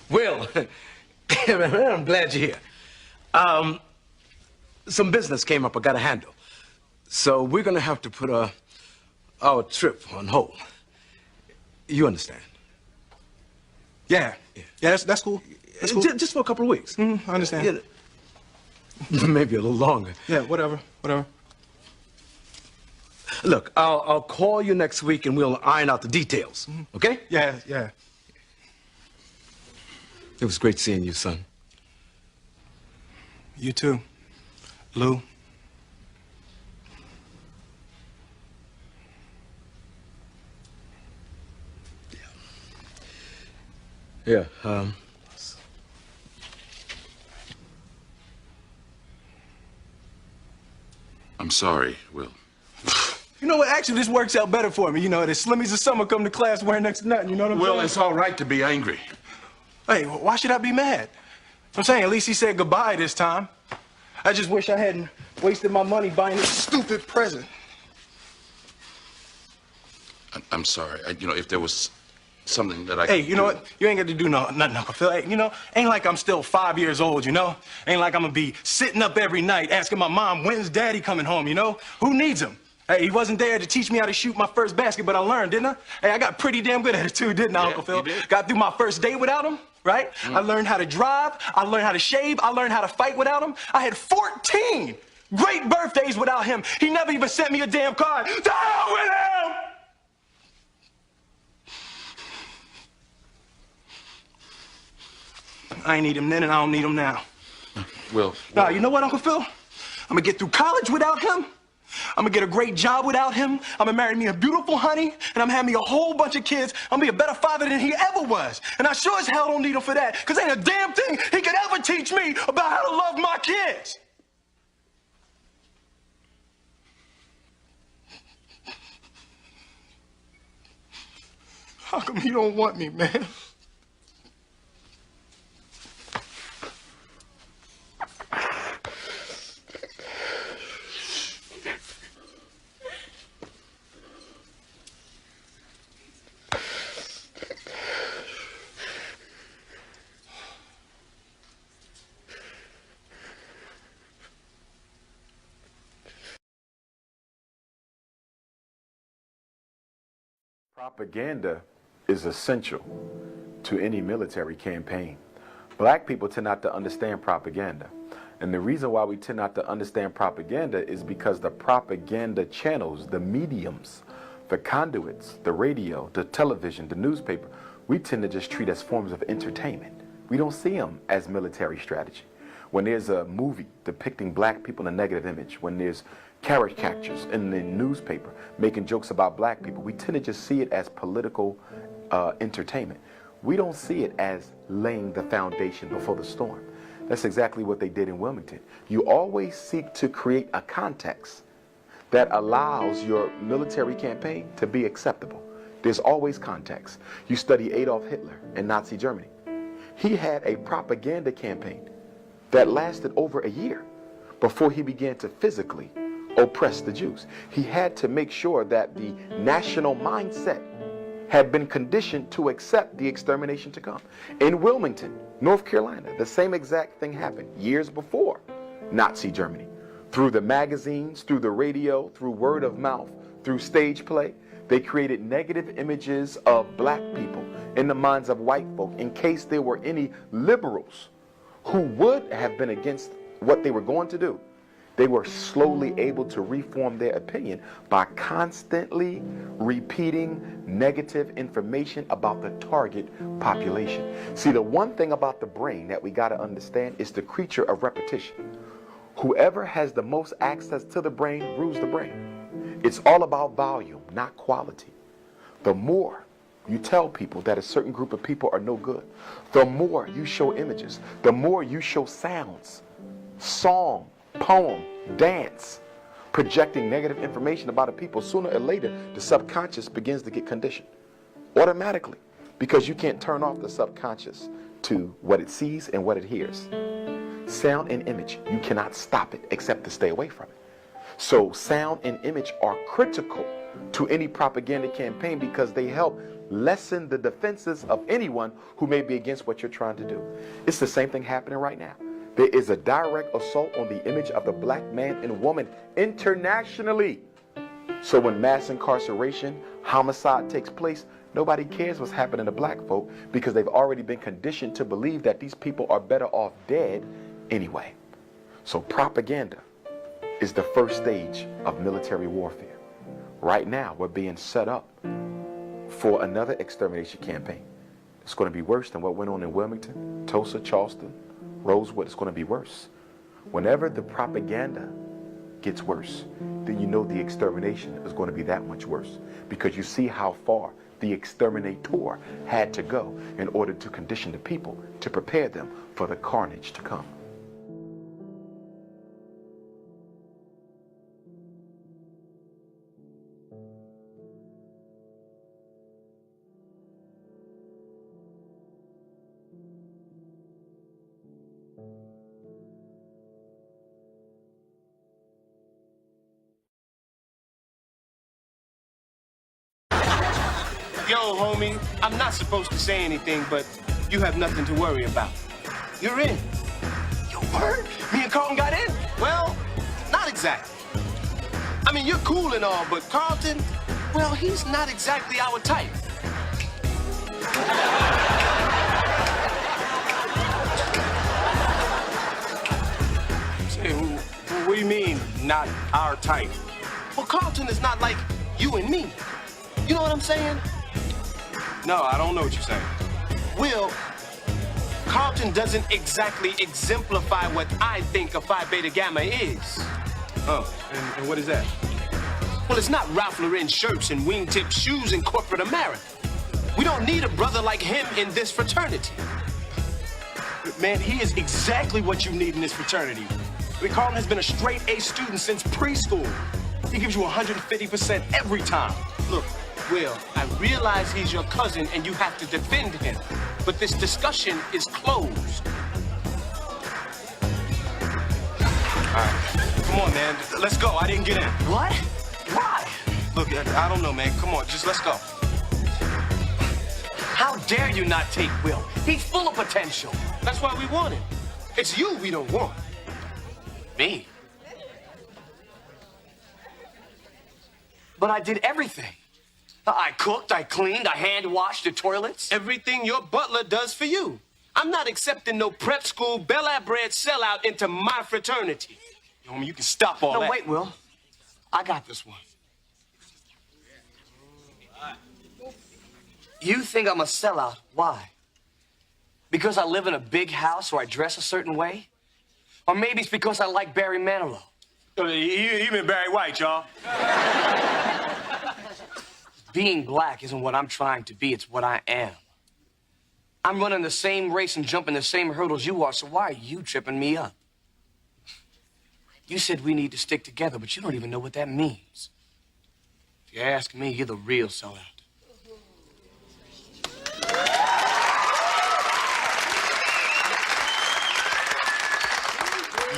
Will, I'm glad you're here. Some business came up I got to handle. So we're going to have to put our trip on hold. You understand? Yeah, that's cool. That's cool. Just for a couple of weeks. I understand. Yeah. Maybe a little longer. Yeah, whatever. Look, I'll call you next week and we'll iron out the details. Okay? Yeah. It was great seeing you, son. You too, Lou. Yeah, I'm sorry, Will. You know what? Actually, this works out better for me. You know, the Slimmies of summer come to class wearing next to nothing. You know what I'm saying? Well, it's all right to be angry. Hey, why should I be mad? I'm saying at least he said goodbye this time. I just wish I hadn't wasted my money buying this stupid present. I'm sorry. If there was something that I Hey, could you know what? You ain't got to do nothing, Uncle Phil. Hey, ain't like I'm still 5 years old, you know? Ain't like I'm gonna be sitting up every night asking my mom, when's Daddy coming home, you know? Who needs him? Hey, he wasn't there to teach me how to shoot my first basket, but I learned, didn't I? Hey, I got pretty damn good at it too, didn't I, Uncle Phil? You did. Got through my first date without him, right? I learned how to drive, I learned how to shave, I learned how to fight without him. I had 14 great birthdays without him. He never even sent me a damn card. To hell with him! I ain't need him then and I don't need him now. Will. Nah, you know what, Uncle Phil? I'm gonna get through college without him. I'm gonna get a great job without him. I'm gonna marry me a beautiful honey, and I'm gonna have me a whole bunch of kids. I'm gonna be a better father than he ever was. And I sure as hell don't need him for that, because ain't a damn thing he could ever teach me about how to love my kids. How come he don't want me, man? Propaganda is essential to any military campaign. Black people tend not to understand propaganda. And the reason why we tend not to understand propaganda is because the propaganda channels, the mediums, the conduits, the radio, the television, the newspaper, we tend to just treat as forms of entertainment. We don't see them as military strategy. When there's a movie depicting black people in a negative image, when there's caricatures in the newspaper making jokes about black people, we tend to just see it as political entertainment. We don't see it as laying the foundation before the storm. That's exactly what they did in Wilmington. You always seek to create a context that allows your military campaign to be acceptable. There's always context. You study Adolf Hitler in Nazi Germany. He had a propaganda campaign that lasted over a year before he began to physically oppress the Jews. He had to make sure that the national mindset had been conditioned to accept the extermination to come. In Wilmington, North Carolina, the same exact thing happened years before Nazi Germany. Through the magazines, through the radio, through word of mouth, through stage play, they created negative images of black people in the minds of white folk in case there were any liberals who would have been against what they were going to do. They were slowly able to reform their opinion by constantly repeating negative information about the target population. See, the one thing about the brain that we got to understand is the creature of repetition. Whoever has the most access to the brain rules the brain. It's all about volume, not quality. The more you tell people that a certain group of people are no good, the more you show images, the more you show sounds, song, poem, dance, projecting negative information about a people, sooner or later, the subconscious begins to get conditioned automatically, because you can't turn off the subconscious to what it sees and what it hears. Sound and image, you cannot stop it except to stay away from it. So sound and image are critical to any propaganda campaign because they help lessen the defenses of anyone who may be against what you're trying to do. It's the same thing happening right now. There is a direct assault on the image of the black man and woman internationally. So when mass incarceration, homicide takes place, nobody cares what's happening to black folk because they've already been conditioned to believe that these people are better off dead anyway. So propaganda is the first stage of military warfare. Right now, we're being set up for another extermination campaign. It's going to be worse than what went on in Wilmington, Tulsa, Charleston, Rosewood. It's going to be worse. Whenever the propaganda gets worse, then you know the extermination is going to be that much worse, because you see how far the exterminator had to go in order to condition the people, to prepare them for the carnage to come. Yo, homie, I'm not supposed to say anything, but you have nothing to worry about. You're in. Yo, word? Me and Carlton got in? Well, not exactly. I mean, you're cool and all, but Carlton, well, he's not exactly our type. Say, what do you mean, not our type? Well, Carlton is not like you and me. You know what I'm saying? No, I don't know what you're saying. Will, Carlton doesn't exactly exemplify what I think a Phi Beta Gamma is. Oh, and what is that? Well, it's not Ralph Lauren shirts and wingtip shoes in corporate America. We don't need a brother like him in this fraternity. Man, he is exactly what you need in this fraternity. I mean, Carlton has been a straight A student since preschool. He gives you 150% every time. Look, Will, I realize he's your cousin and you have to defend him, but this discussion is closed. All right, come on, man. Let's go. I didn't get in. What? Why? Look, I don't know, man. Come on, just let's go. How dare you not take Will? He's full of potential. That's why we want him. It's you we don't want. Me? But I did everything. I cooked, I cleaned, I hand-washed the toilets. Everything your butler does for you. I'm not accepting no prep school, Bel Air bred sellout into my fraternity. Homie, you can stop all that. No, wait, Will. I got this one. You think I'm a sellout. Why? Because I live in a big house or I dress a certain way? Or maybe it's because I like Barry Manilow. He meant Barry White, y'all. Being black isn't what I'm trying to be, it's what I am. I'm running the same race and jumping the same hurdles you are, so why are you tripping me up? You said we need to stick together, but you don't even know what that means. If you ask me, you're the real sellout.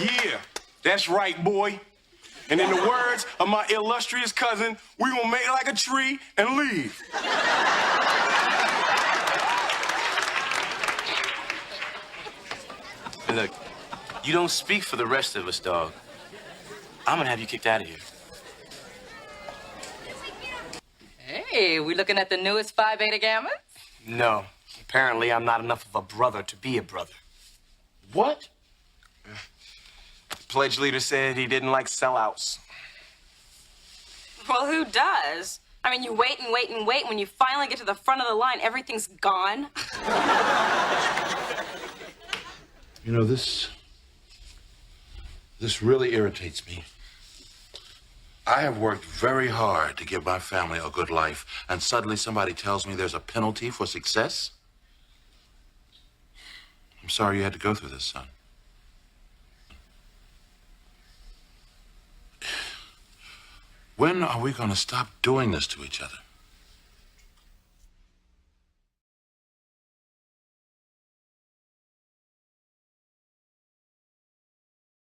Yeah, that's right, boy. And in the words of my illustrious cousin, we gonna make like a tree and leave. And look, you don't speak for the rest of us, dog. I'm gonna have you kicked out of here. Hey, we looking at the newest Phi Beta Gamma? No, apparently I'm not enough of a brother to be a brother. What? The pledge leader said he didn't like sellouts. Well, who does? I mean, you wait and wait and wait. When you finally get to the front of the line, everything's gone. You know, this really irritates me. I have worked very hard to give my family a good life, and suddenly somebody tells me there's a penalty for success? I'm sorry you had to go through this, son. When are we going to stop doing this to each other?